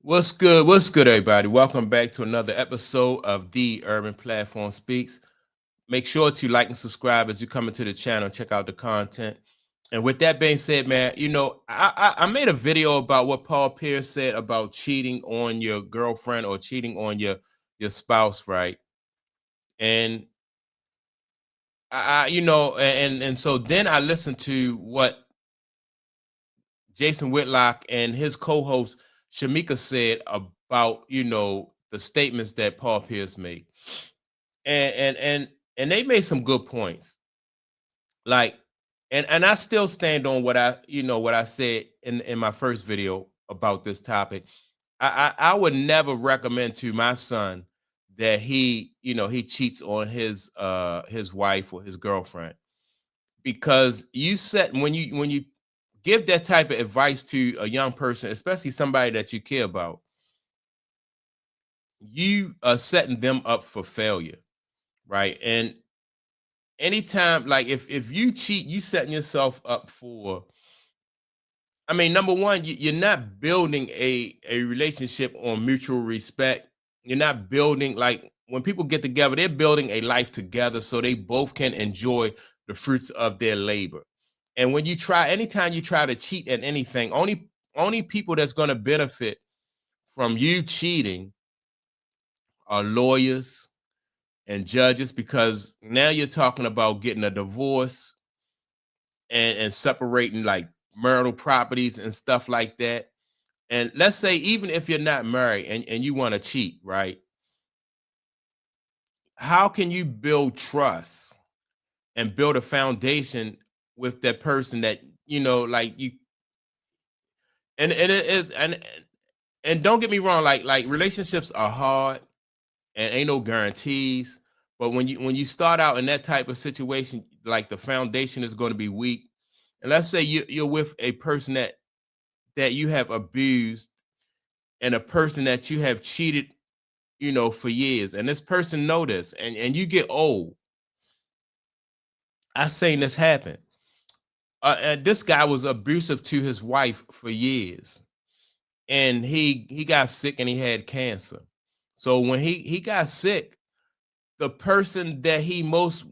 What's good? What's good, everybody? Welcome back to another episode of The Urban Platform Speaks. Make sure to like and subscribe as you come into the channel. Check out the content. And with that being said, man, I made a video about what Paul Pierce said about cheating on your girlfriend or cheating on your spouse, right? And and so then I listened to what Jason Whitlock and his co-host Shamika said about the statements that Paul Pierce made, and they made some good points. Like, and I still stand on what I said in my first video about this topic. I would never recommend to my son that he cheats on his wife or his girlfriend, because you set when you give that type of advice to a young person, especially somebody that you care about, you are setting them up for failure, right? And anytime, like if you cheat, you setting yourself up for. I mean, number one, you're not building a relationship on mutual respect. You're not building, like, when people get together, they're building a life together so they both can enjoy the fruits of their labor. And when anytime you try to cheat at anything, only people that's going to benefit from you cheating are lawyers and judges, because now you're talking about getting a divorce and separating, like, marital properties and stuff like that. And let's say, even if you're not married and you want to cheat, right? How can you build trust and build a foundation with that person that, like, you and it is and don't get me wrong, like relationships are hard and ain't no guarantees. But when you start out in that type of situation, like, the foundation is going to be weak. And let's say you're with a person that you have abused, and a person that you have cheated, for years, and this person know this, and you get old. I seen this happen. And this guy was abusive to his wife for years, and he got sick and he had cancer. So when he got sick, the person that he most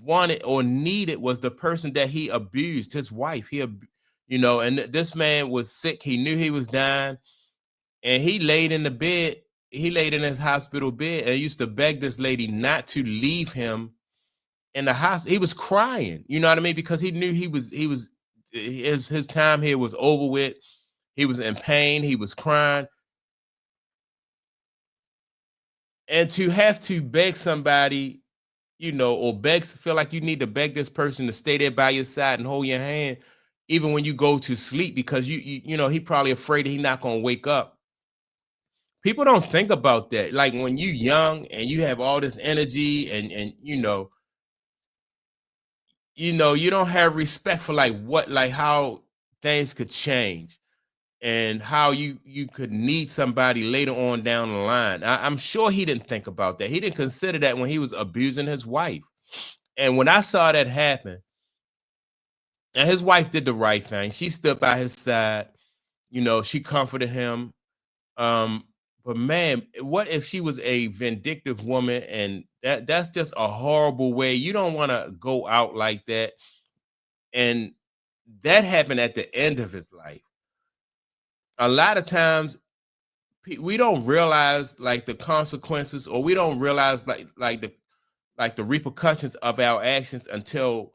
wanted or needed was the person that he abused, his wife. And this man was sick. He knew he was dying, and he laid in the bed. He laid in his hospital bed and used to beg this lady not to leave him in the hospital. He was crying, you know what I mean? Because he knew his time here was over with. He was in pain. He was crying. And to have to beg somebody, or feel like you need to beg this person to stay there by your side and hold your hand, even when you go to sleep, because he probably afraid that he's not going to wake up. People don't think about that. Like, when you young and you have all this energy, and you don't have respect for, like how things could change, and how you could need somebody later on down the line. I'm sure he didn't think about that. He didn't consider that when he was abusing his wife. And when I saw that happen, and his wife did the right thing, she stood by his side. She comforted him. But man, what if she was a vindictive woman? And that's just a horrible way. You don't want to go out like that. And that happened at the end of his life. A lot of times we don't realize, like, the consequences, or we don't realize, like the repercussions of our actions, until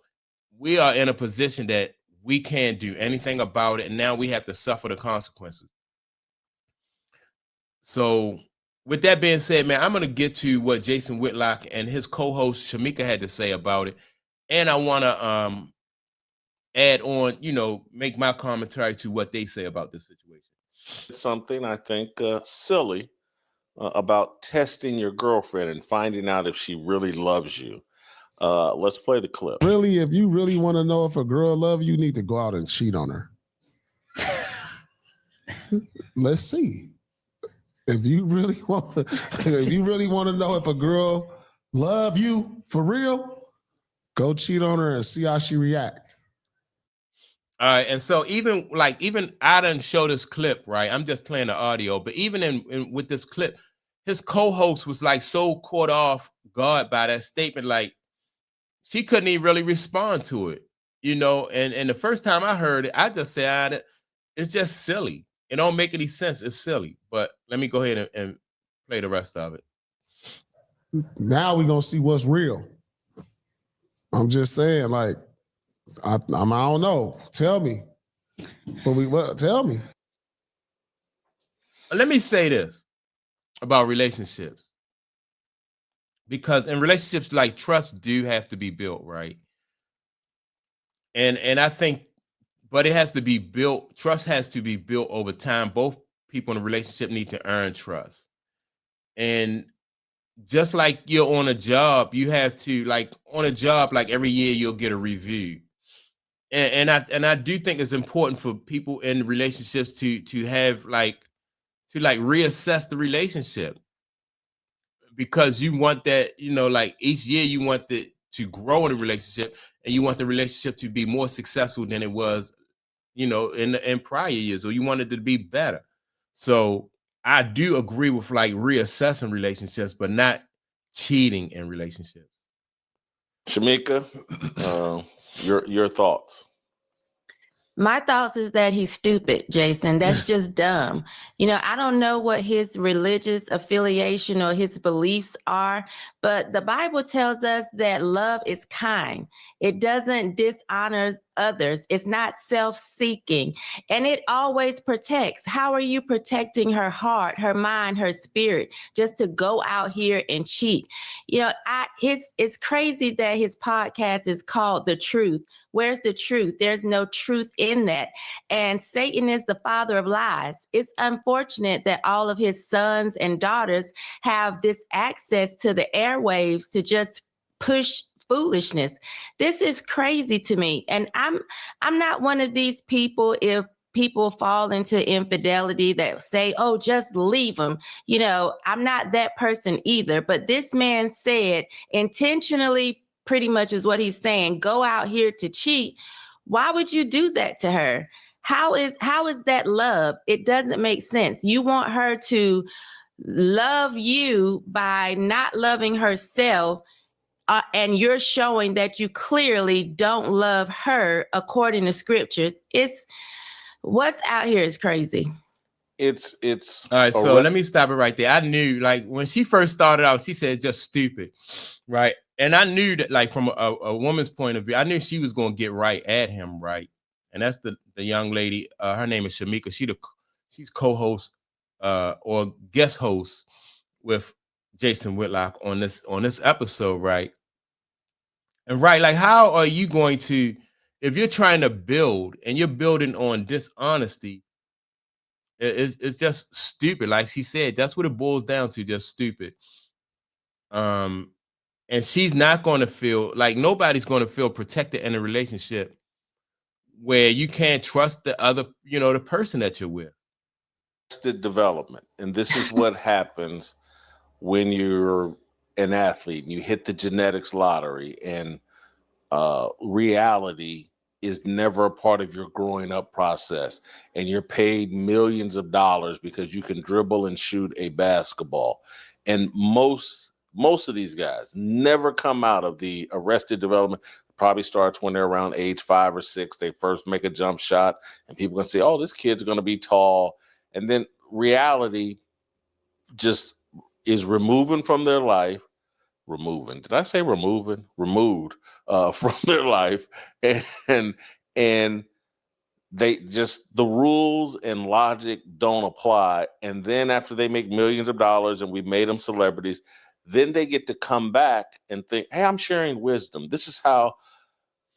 we are in a position that we can't do anything about it, and now we have to suffer the consequences. So, with that being said, man, I'm going to get to what Jason Whitlock and his co-host Shamika had to say about it, and I want to add on, make my commentary to what they say about this situation. Something I think silly about testing your girlfriend and finding out if she really loves you. Let's play the clip. Really, if you really want to know if a girl loves you, you need to go out and cheat on her. Let's see. If you really want to know if a girl love you for real, go cheat on her and see how she react. All right, and so even I didn't show this clip, right? I'm just playing the audio, but even in with this clip, his co-host was like so caught off guard by that statement, like she couldn't even really respond to it, you know. And the first time I heard it, I just said it's just silly. It don't make any sense. It's silly. But let me go ahead and play the rest of it. Now we're gonna see what's real. I'm just saying, like, I don't know. Tell me. Tell me. Let me say this about relationships. Because in relationships, like trust do have to be built, right? And I think, but it has to be built, trust has to be built over time. Both people in a relationship need to earn trust. And just like you're on a job, you have to, like on a job, like every year you'll get a review. And I do think it's important for people in relationships to have like reassess the relationship, because you want that, you know, like each year you want to grow in a relationship, and you want the relationship to be more successful than it was, you know, in prior years, or you want it to be better. So I do agree with like reassessing relationships, but not cheating in relationships. Shamika, your thoughts. My thoughts is that he's stupid, Jason. That's just dumb. You know, I don't know what his religious affiliation or his beliefs are, but the Bible tells us that love is kind. It doesn't dishonor others. It's not self-seeking, and it always protects. How are you protecting her heart, her mind, her spirit, just to go out here and cheat? You know, it's crazy that his podcast is called The Truth. Where's the truth? There's no truth in that. And Satan is the father of lies. It's unfortunate that all of his sons and daughters have this access to the airwaves to just push foolishness. This is crazy to me. And I'm not one of these people, if people fall into infidelity, that say, oh, just leave them. You know, I'm not that person either. But this man said intentionally, pretty much is what he's saying, go out here to cheat. Why would you do that to her? How is that love? It doesn't make sense. You want her to love you by not loving herself, and you're showing that you clearly don't love her according to scriptures. It's what's out here is crazy. It's All right, so let me stop it right there. I knew, like, when she first started out, she said just stupid, right? And I knew that, like, from a woman's point of view, I knew she was going to get right at him, right? And that's the young lady. Her name is Shamika. She's co-host or guest host with Jason Whitlock on this episode, right? And right, like, how are you going to, if you're trying to build and you're building on dishonesty? It's just stupid. Like she said, that's what it boils down to, just stupid. And she's not going to feel like, nobody's going to feel protected in a relationship where you can't trust the other, you know, the person that you're with. Development. And this is what happens when you're an athlete and you hit the genetics lottery, and reality is never a part of your growing up process, and you're paid millions of dollars because you can dribble and shoot a basketball. And most of these guys never come out of the arrested development. Probably starts when they're around age 5 or 6. They first make a jump shot, and people can say, oh, this kid's going to be tall. And then reality just is removing from their life. Did I say removing? Removed from their life, and they just, the rules and logic don't apply. And then after they make millions of dollars and we've made them celebrities, then they get to come back and think, hey, I'm sharing wisdom. This is how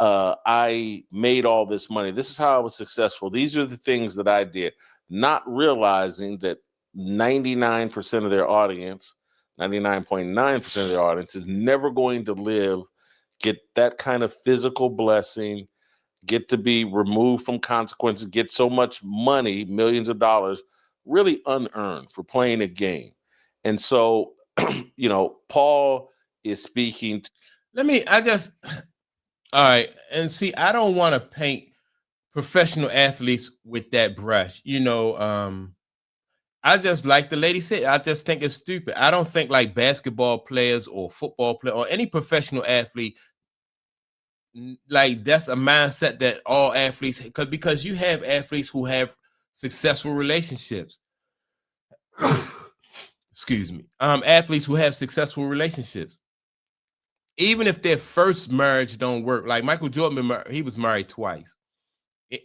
I made all this money. This is how I was successful. These are the things that I did, not realizing that 99% of their audience, 99.9% of their audience is never going to get that kind of physical blessing, get to be removed from consequences, get so much money, millions of dollars, really unearned for playing a game. And so, you know, Paul is speaking. All right. And see, I don't want to professional athletes with that brush. I just like the lady said, I just think it's stupid. I don't think like basketball players or football player or any professional athlete, like that's a mindset that all athletes, because you have athletes who have successful relationships. Excuse me. Athletes who have successful relationships, even if their first marriage don't work. Like Michael Jordan, he was married twice.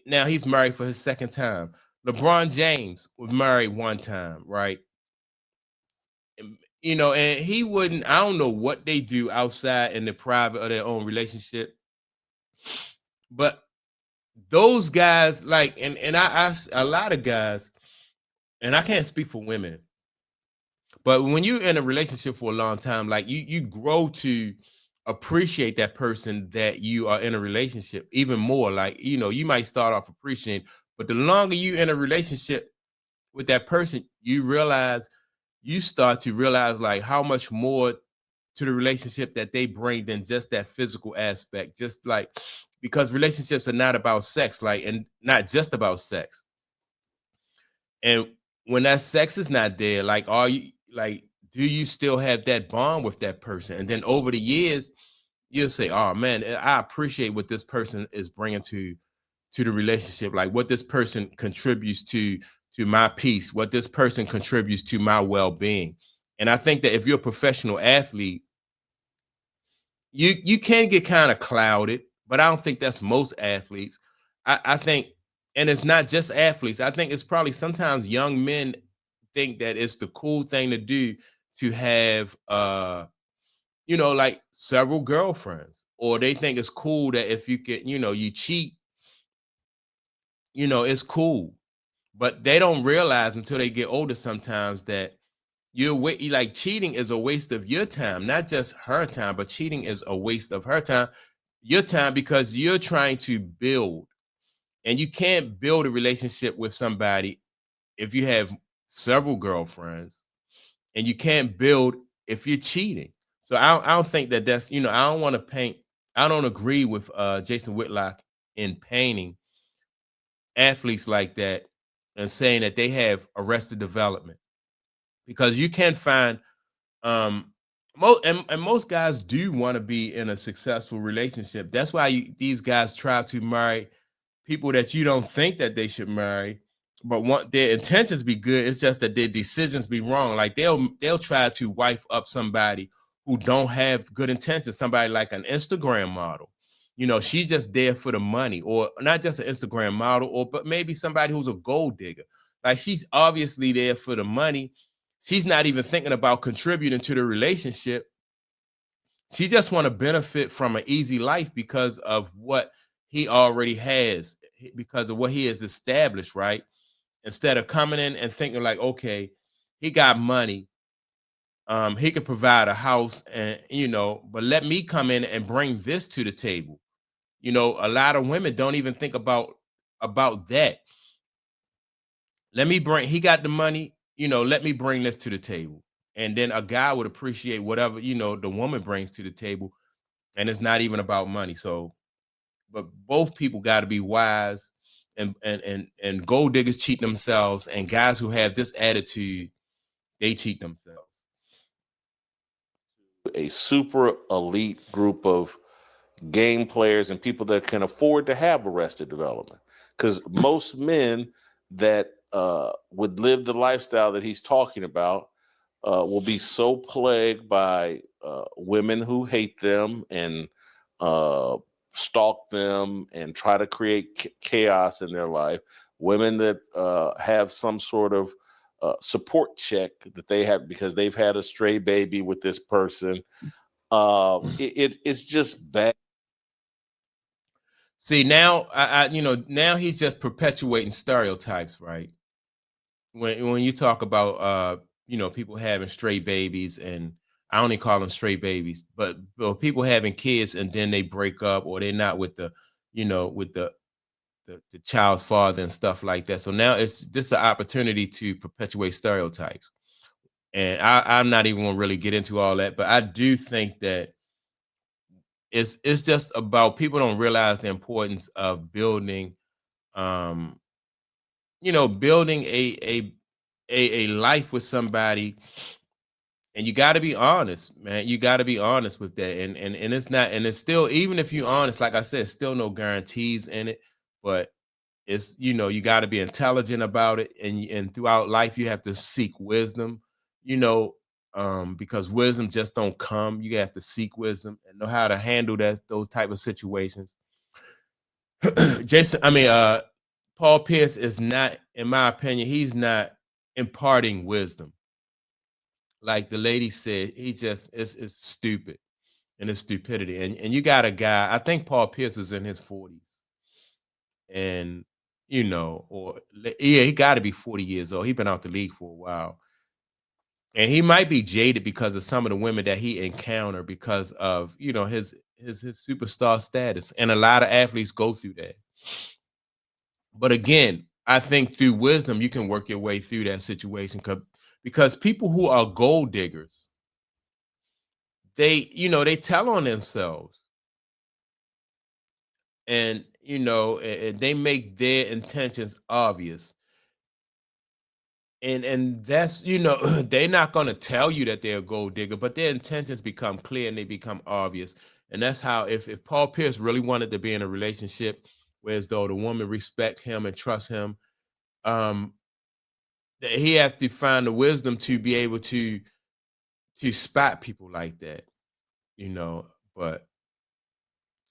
Now he's married for his second time. LeBron James was married one time, right? And he wouldn't. I don't know what they do outside in the private of their own relationship, but those guys, like, and I a lot of guys, and I can't speak for women, but when you're in a relationship for a long time, like you grow to appreciate that person that you are in a relationship even more. Like, you might start off appreciating, but the longer you in a relationship with that person, you start to realize like how much more to the relationship that they bring than just that physical aspect. Just like, because relationships are not about sex, like, and not just about sex. And when that sex is not there, like, are you like, do you still have that bond with that person? And then over the years, you'll say, "Oh man, I appreciate what this person is bringing to the relationship. Like what this person contributes to my peace, what this person contributes to my well-being." And I think that if you're a professional athlete, you can get kind of clouded, but I don't think that's most athletes. I think, and it's not just athletes. I think it's probably sometimes young men think that it's the cool thing to do to have like several girlfriends, or they think it's cool that if you can, you cheat, it's cool. But they don't realize until they get older sometimes that like cheating is a waste of your time, not just her time, but cheating is a waste of her time, your time, because you're trying to build, and you can't build a relationship with somebody if you have several girlfriends, and you can't build if you're cheating. So I don't think that that's, I don't want to paint, I don't agree with Jason Whitlock in painting athletes like that and saying that they have arrested development, because you can find most guys do want to be in a successful relationship. That's why these guys try to marry people that you don't think that they should marry, but want their intentions be good. It's just that their decisions be wrong. Like they'll try to wife up somebody who don't have good intentions, somebody like an Instagram model. She's just there for the money, or not just an Instagram model, but maybe somebody who's a gold digger. Like she's obviously there for the money. She's not even thinking about contributing to the relationship. She just want to benefit from an easy life because of what he already has, because of what he has established, right? Instead of coming in and thinking like, okay, he got money, he could provide a house, and but let me come in and bring this to the table. A lot of women don't even think about that. He got the money, let me bring this to the table. And then a guy would appreciate whatever, the woman brings to the table. And it's not even about money. So, but both people got to be wise, and gold diggers cheat themselves, and guys who have this attitude, they cheat themselves. A super elite group of game players and people that can afford to have arrested development, because most men that would live the lifestyle that he's talking about will be so plagued by women who hate them and stalk them and try to create chaos in their life, women that have some sort of support check that they have because they've had a stray baby with this person. It's just bad. See, now now he's just perpetuating stereotypes, right? When you talk about people having stray babies, and I only call them stray babies, but people having kids and then they break up, or they're not with with the child's father and stuff like that. So now it's this an opportunity to perpetuate stereotypes. And I'm not even gonna really get into all that, but I do think that it's just about, people don't realize the importance of building um, building a life with somebody, and you got to be honest, man. You got to be honest with that, and it's not, and it's still, even if you're honest, like I said, still no guarantees in it, but it's, you got to be intelligent about it, and throughout life you have to seek wisdom, you know, because wisdom just don't come. You have to seek wisdom and know how to handle those type of situations. Jason, I mean, Paul Pierce is not, in my opinion, he's not imparting wisdom. Like the lady said, he just it's stupid, and it's stupidity. And you got a guy, I think Paul Pierce is in his 40s, and or yeah, he got to be 40 years old. He's been out the league for a while, and he might be jaded because of some of the women that he encountered because of his superstar status, and a lot of athletes go through that. But again, I think through wisdom you can work your way through that situation, because people who are gold diggers, they tell on themselves, and and they make their intentions obvious, and that's they're not going to tell you that they're a gold digger, but their intentions become clear and they become obvious. And that's how, if Paul Pierce really wanted to be in a relationship whereas though the woman respect him and trust him, um he has to find the wisdom to be able to spot people like that, you know. But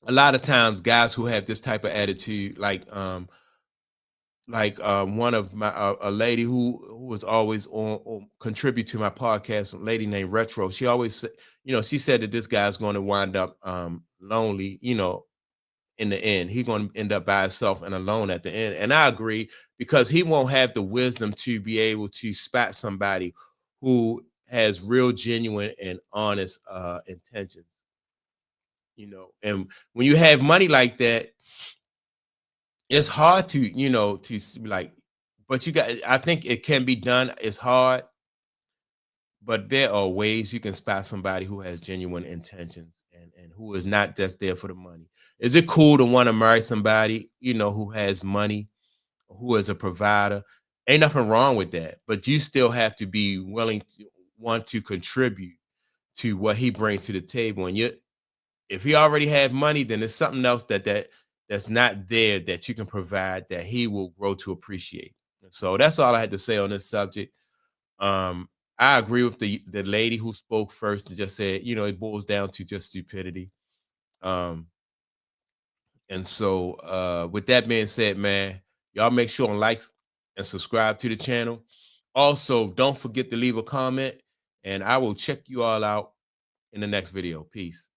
a lot of times guys who have this type of attitude, one of my a lady who was always on contribute to my podcast, a lady named Retro, she always said, she said that this guy's going to wind up lonely, in the end. He's going to end up by himself and alone at the end. And I agree, because he won't have the wisdom to be able to spot somebody who has real, genuine, and honest intentions. And when you have money like that, it's hard to, like, but I think it can be done. It's hard, but there are ways you can spot somebody who has genuine intentions, and who is not just there for the money. Is it cool to want to marry somebody, who has money, who is a provider? Ain't nothing wrong with that, but you still have to be willing to want to contribute to what he brings to the table. And if he already have money, then there's something else that's not there that you can provide that he will grow to appreciate. So that's all I had to say on this subject. I agree with the lady who spoke first and just said, it boils down to just stupidity. And so with that being said, man, y'all make sure and like and subscribe to the channel. Also, don't forget to leave a comment, and I will check you all out in the next video. Peace.